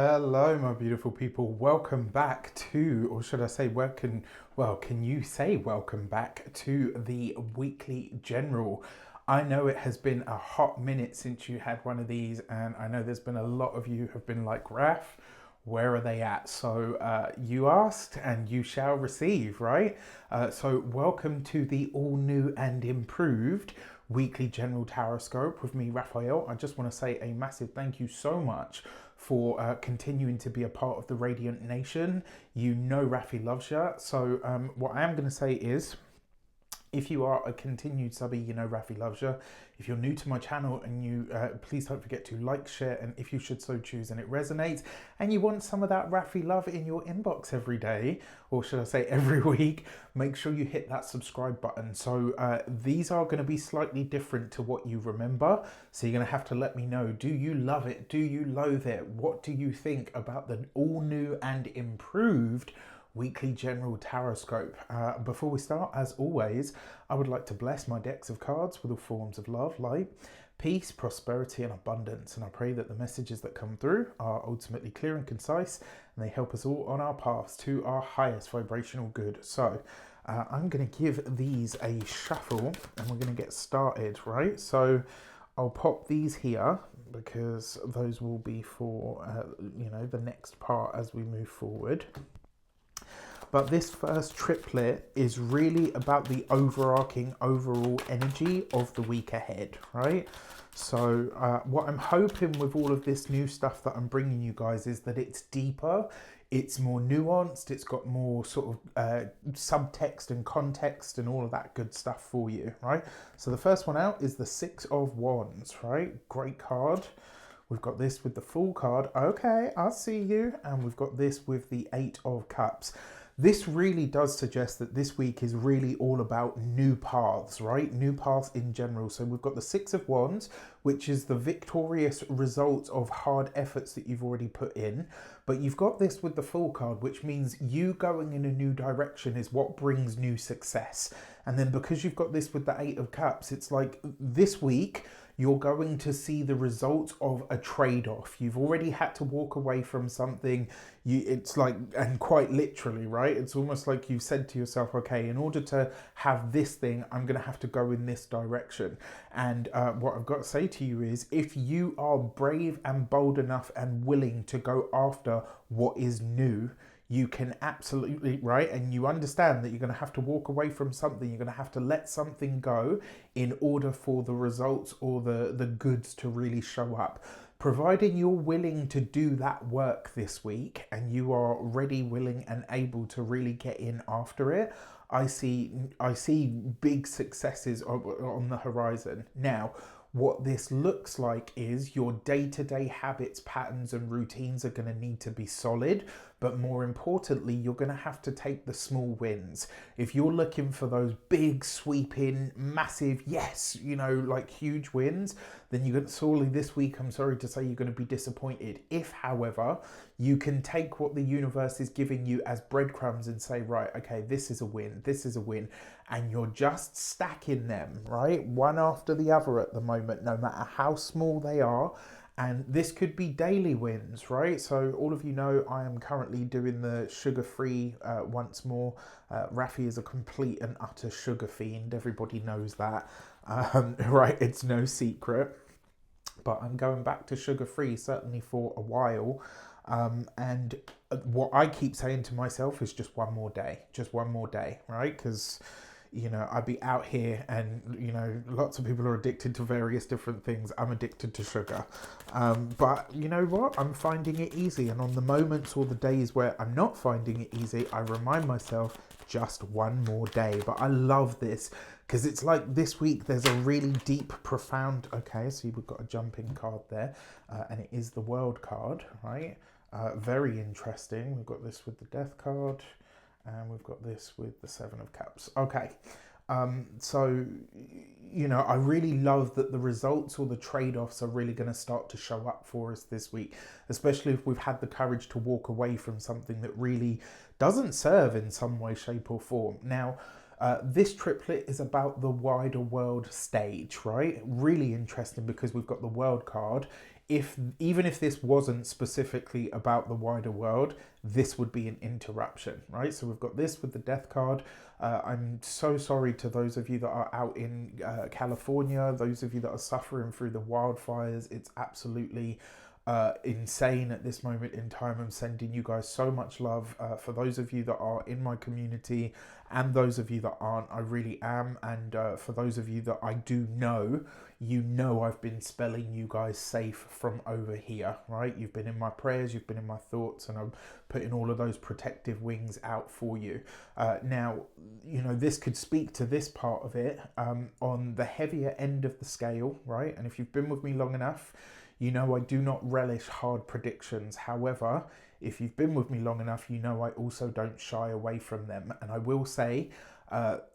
Hello, my beautiful people. Welcome back to, or should I say, can you say welcome back to the weekly general? I know it has been a hot minute since you had one of these, and I know there's been a lot of you have been like, Raf, where are they at? So you asked and you shall receive, right? So welcome to the all new and improved weekly general tarot scope with me, Raphael. I just want to say a massive thank you so much for continuing to be a part of the Reydiant Nation. You know Rafi loves you. So what I am going to say is, if you are a continued subby, you know Rafi loves you. If you're new to my channel, and you please don't forget to like, share, and if you should so choose and it resonates, and you want some of that Rafi love in your inbox every day, or should I say every week, make sure you hit that subscribe button. So these are going to be slightly different to what you remember. So you're going to have to let me know, do you love it? Do you loathe it? What do you think about the all new and improved weekly general tarot scope? Before we start, as always, I would like to bless my decks of cards with all forms of love, light, peace, prosperity, and abundance. And I pray that the messages that come through are ultimately clear and concise, and they help us all on our paths to our highest vibrational good. So I'm going to give these a shuffle, and we're going to get started, right? So I'll pop these here because those will be for the next part as we move forward. But this first triplet is really about the overarching overall energy of the week ahead, right? So what I'm hoping with all of this new stuff that I'm bringing you guys is that it's deeper, it's more nuanced, it's got more sort of subtext and context and all of that good stuff for you, right? So the first one out is the Six of Wands, right? Great card. We've got this with the Fool card. Okay, I see you. And we've got this with the Eight of Cups. This really does suggest that this week is really all about new paths, right? New paths in general. So we've got the Six of Wands, which is the victorious results of hard efforts that you've already put in. But you've got this with the Fool card, which means you going in a new direction is what brings new success. And then because you've got this with the Eight of Cups, it's like this week, you're going to see the results of a trade-off. You've already had to walk away from something. It's like, and quite literally, right? It's almost like you've said to yourself, okay, in order to have this thing, I'm going to have to go in this direction. And what I've got to say to you is, if you are brave and bold enough and willing to go after what is new, you can absolutely, right? And you understand that you're going to have to walk away from something. You're going to have to let something go in order for the results or the goods to really show up. Providing you're willing to do that work this week and you are ready, willing, and able to really get in after it, I see big successes on the horizon. Now, what this looks like is your day-to-day habits, patterns, and routines are going to need to be solid, but more importantly, you're going to have to take the small wins. If you're looking for those big, sweeping, massive, yes, like huge wins, then you're going to, sorely this week, I'm sorry to say, you're going to be disappointed. If, however, you can take what the universe is giving you as breadcrumbs and say, right, okay, this is a win, and you're just stacking them, right, one after the other at the moment, no matter how small they are. And this could be daily wins, right? So all of you know I am currently doing the sugar-free once more. Rafi is a complete and utter sugar fiend. Everybody knows that, right? It's no secret. But I'm going back to sugar-free, certainly for a while. And what I keep saying to myself is just one more day, right? Because I'd be out here and, lots of people are addicted to various different things. I'm addicted to sugar. But you know what? I'm finding it easy. And on the moments or the days where I'm not finding it easy, I remind myself just one more day. But I love this because it's like this week there's a really deep, profound, okay, so we've got a jumping card there, and it is the World card, right? Very interesting. We've got this with the Death card. And we've got this with the Seven of Cups. Okay, so, I really love that the results or the trade-offs are really going to start to show up for us this week, especially if we've had the courage to walk away from something that really doesn't serve in some way, shape or form. Now, this triplet is about the wider world stage, right? Really interesting because we've got the World card even if this wasn't specifically about the wider world, this would be an interruption, right? So we've got this with the death card. I'm so sorry to those of you that are out in California, those of you that are suffering through the wildfires. It's absolutely insane at this moment in time. I'm sending you guys so much love. For those of you that are in my community and those of you that aren't, I really am. And for those of you that I do know, you know I've been spelling you guys safe from over here, right? You've been in my prayers, you've been in my thoughts, and I'm putting all of those protective wings out for you. Now, you know, this could speak to this part of it on the heavier end of the scale, right? And if you've been with me long enough, you know I do not relish hard predictions. However, if you've been with me long enough, you know I also don't shy away from them. And I will say,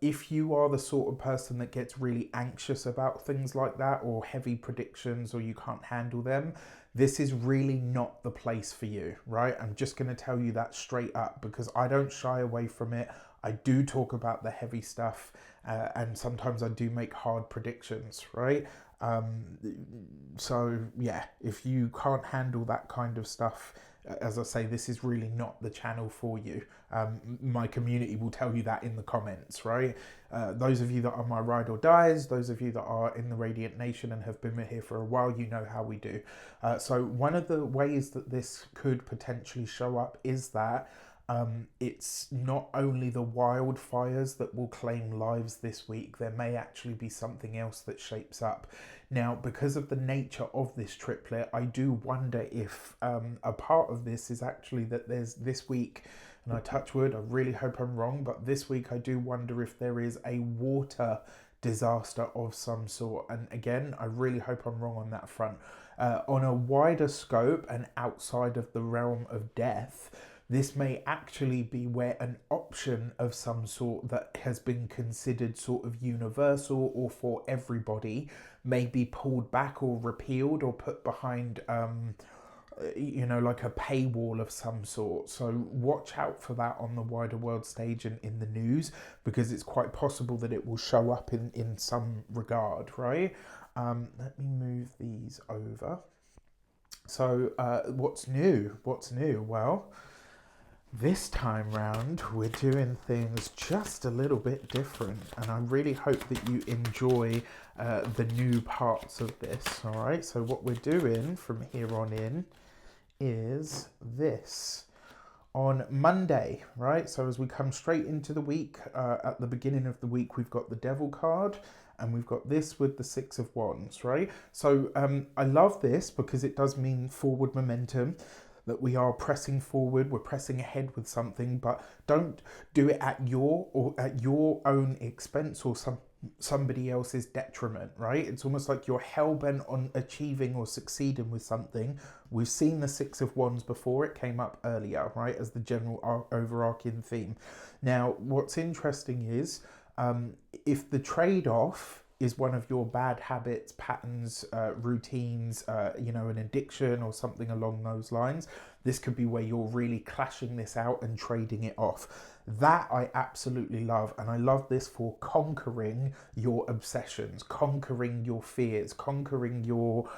if you are the sort of person that gets really anxious about things like that, or heavy predictions, or you can't handle them, this is really not the place for you, right? I'm just going to tell you that straight up, because I don't shy away from it. I do talk about the heavy stuff, and sometimes I do make hard predictions, right? So yeah, if you can't handle that kind of stuff, as I say, this is really not the channel for you. My community will tell you that in the comments, right? Those of you that are my ride or dies, those of you that are in the Reydiant Nation and have been here for a while, you know how we do. So one of the ways that this could potentially show up is that it's not only the wildfires that will claim lives this week, there may actually be something else that shapes up. Now, because of the nature of this triplet, I do wonder if a part of this is actually that there's this week, and I touch wood, I really hope I'm wrong, but this week I do wonder if there is a water disaster of some sort. And again, I really hope I'm wrong on that front. On a wider scope and outside of the realm of death, this may actually be where an option of some sort that has been considered sort of universal or for everybody may be pulled back or repealed or put behind, you know, like a paywall of some sort. So watch out for that on the wider world stage and in the news, because it's quite possible that it will show up in some regard, right? Let me move these over. So what's new? Well, this time round, we're doing things just a little bit different, and I really hope that you enjoy the new parts of this, all right? So what we're doing from here on in is this. On Monday, right? So as we come straight into the week, at the beginning of the week, we've got the Devil card, and we've got this with the Six of Wands, right? So I love this because it does mean forward momentum, that we are pressing forward, we're pressing ahead with something, but don't do it at your own expense or somebody else's detriment, right? It's almost like you're hell-bent on achieving or succeeding with something. We've seen the Six of Wands before, it came up earlier, right, as the general overarching theme. Now, what's interesting is, if the trade-off is one of your bad habits, patterns, routines, you know, an addiction or something along those lines, this could be where you're really clashing this out and trading it off. That I absolutely love, and I love this for conquering your obsessions, conquering your fears, conquering your,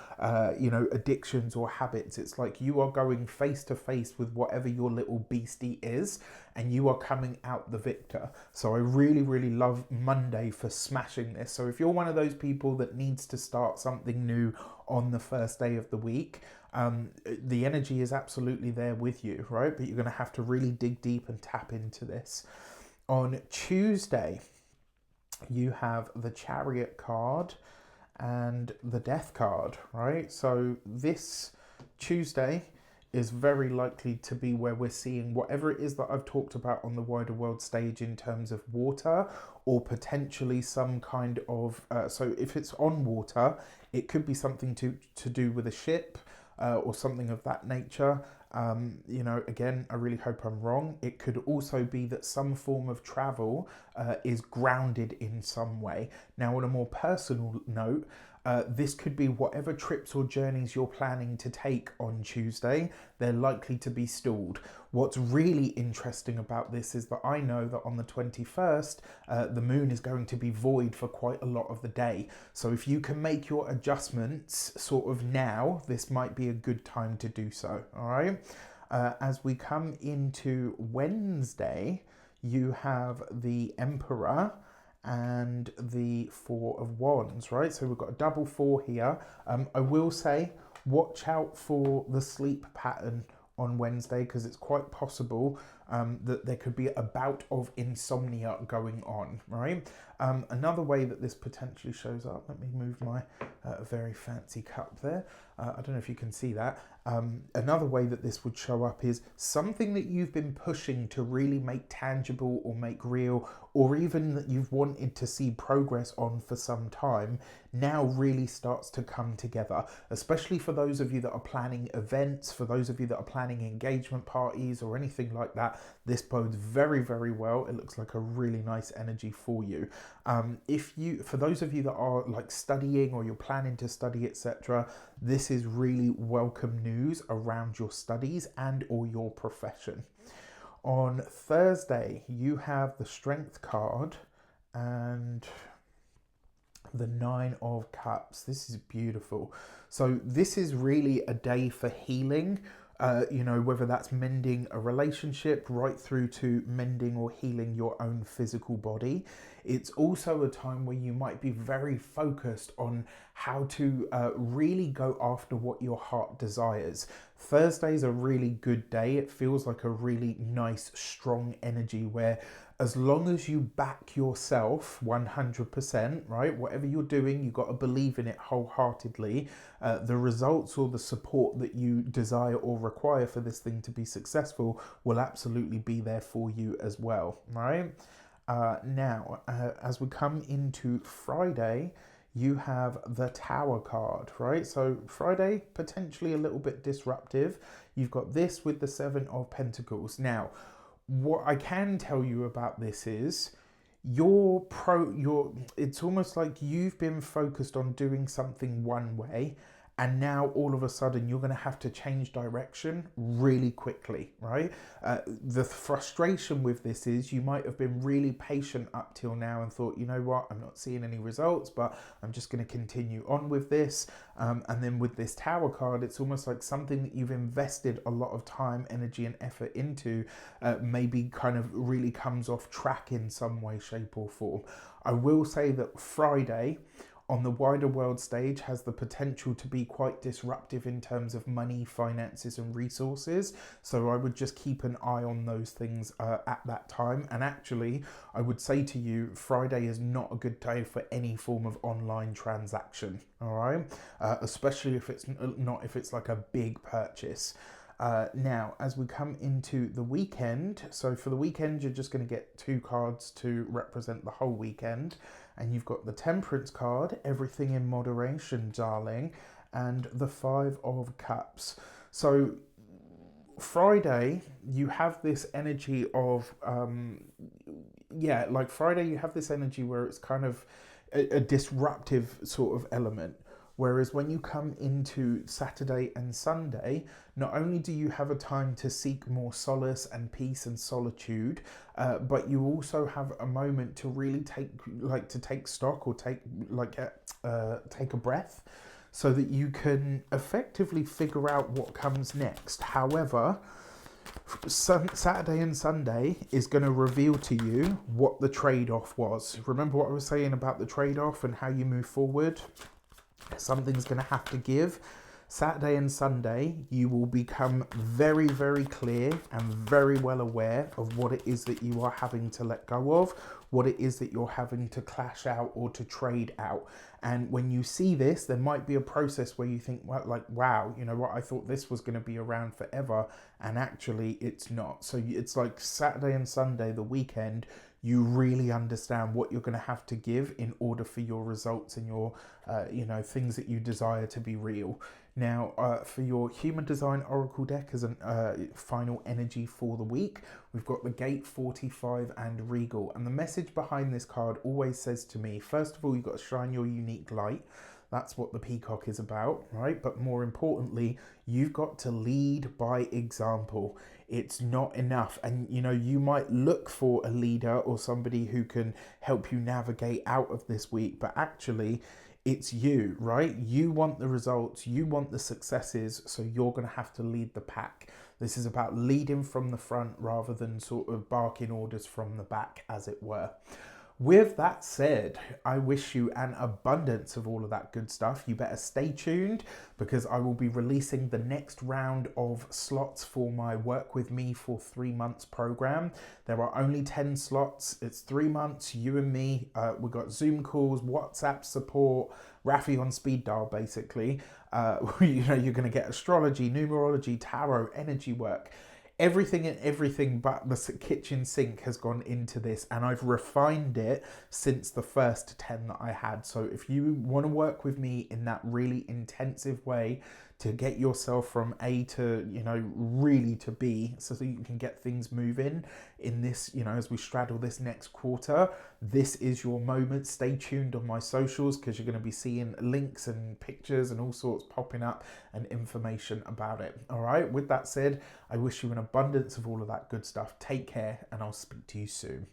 you know, addictions or habits. It's like you are going face to face with whatever your little beastie is, and you are coming out the victor. So I really, really love Monday for smashing this. So if you're one of those people that needs to start something new on the first day of the week, the energy is absolutely there with you, right? But you're going to have to really dig deep and tap into this. On Tuesday, you have the Chariot card and the Death card, right? So this Tuesday is very likely to be where we're seeing whatever it is that I've talked about on the wider world stage in terms of water, or potentially some kind of, so if it's on water, it could be something to do with a ship, or something of that nature. You know, again, I really hope I'm wrong. It could also be that some form of travel is grounded in some way. Now, on a more personal note, This could be whatever trips or journeys you're planning to take on Tuesday, they're likely to be stalled. What's really interesting about this is that I know that on the 21st, the moon is going to be void for quite a lot of the day. So if you can make your adjustments sort of now, this might be a good time to do so, all right? As we come into Wednesday, you have the Emperor and the Four of Wands, right? So we've got a double four here. I will say, watch out for the sleep pattern on Wednesday, because it's quite possible that there could be a bout of insomnia going on, right? Another way that this potentially shows up, let me move my very fancy cup there. I don't know if you can see that. Another way that this would show up is something that you've been pushing to really make tangible or make real, or even that you've wanted to see progress on for some time, now really starts to come together, especially for those of you that are planning events, for those of you that are planning engagement parties or anything like that. This bodes very, very well. It looks like a really nice energy for you. For those of you that are like studying or you're planning to study, etc., this is really welcome news around your studies and or your profession. On Thursday, you have the Strength card and the Nine of Cups. This is beautiful. So this is really a day for healing. Whether that's mending a relationship right through to mending or healing your own physical body. It's also a time where you might be very focused on how to really go after what your heart desires. Thursday's a really good day. It feels like a really nice, strong energy where as long as you back yourself 100%, right? Whatever you're doing, you've got to believe in it wholeheartedly. The results or the support that you desire or require for this thing to be successful will absolutely be there for you as well, right? Now, as we come into Friday, you have the Tower card, right? So Friday, potentially a little bit disruptive. You've got this with the Seven of Pentacles. Now, what I can tell you about this is it's almost like you've been focused on doing something one way, and now all of a sudden you're going to have to change direction really quickly, right? The frustration with this is you might have been really patient up till now and thought, you know what, I'm not seeing any results, but I'm just going to continue on with this. And then with this Tower card, it's almost like something that you've invested a lot of time, energy and effort into maybe kind of really comes off track in some way, shape or form. I will say that Friday on the wider world stage has the potential to be quite disruptive in terms of money, finances and resources. So I would just keep an eye on those things at that time. And actually, I would say to you, Friday is not a good day for any form of online transaction, all right? Especially if it's like a big purchase. Now, as we come into the weekend, so for the weekend, you're just going to get two cards to represent the whole weekend. And you've got the Temperance card, everything in moderation, darling, and the Five of Cups. So Friday, you have this energy of, Friday, you have this energy where it's kind of a disruptive sort of element. Whereas when you come into Saturday and Sunday, not only do you have a time to seek more solace and peace and solitude, but you also have a moment to really take stock or take a breath, so that you can effectively figure out what comes next. However, Saturday and Sunday is going to reveal to you what the trade-off was. Remember what I was saying about the trade-off and how you move forward? Something's going to have to give. Saturday and Sunday, you will become very, very clear and very well aware of what it is that you are having to let go of, what it is that you're having to clash out or to trade out. And when you see this, there might be a process where you think, well, like, wow, you know what, I thought this was going to be around forever, and actually it's not. So it's like Saturday and Sunday, the weekend, you really understand what you're going to have to give in order for your results and your, things that you desire to be real. Now, for your Human Design Oracle deck as a final energy for the week, we've got the Gate, 45 and Regal. And the message behind this card always says to me, first of all, you've got to shine your unique light. That's what the peacock is about, right? But more importantly, you've got to lead by example. It's not enough. And you know, you might look for a leader or somebody who can help you navigate out of this week, but actually, it's you, right? You want the results, you want the successes, so you're going to have to lead the pack. This is about leading from the front rather than sort of barking orders from the back, as it were. With that said, I wish you an abundance of all of that good stuff. You better stay tuned because I will be releasing the next round of slots for my Work With Me for 3 months program. There are only 10 slots. It's 3 months, you and me. We've got Zoom calls, WhatsApp support, Rafi on speed dial, basically. You know, you're going to get astrology, numerology, tarot, energy work. Everything but the kitchen sink has gone into this, and I've refined it since the first 10 that I had. So if you want to work with me in that really intensive way to get yourself from A to, you know, really to B, so that you can get things moving in this, you know, as we straddle this next quarter, this is your moment. Stay tuned on my socials because you're going to be seeing links and pictures and all sorts popping up and information about it. All right. With that said, I wish you an abundance of all of that good stuff. Take care, and I'll speak to you soon.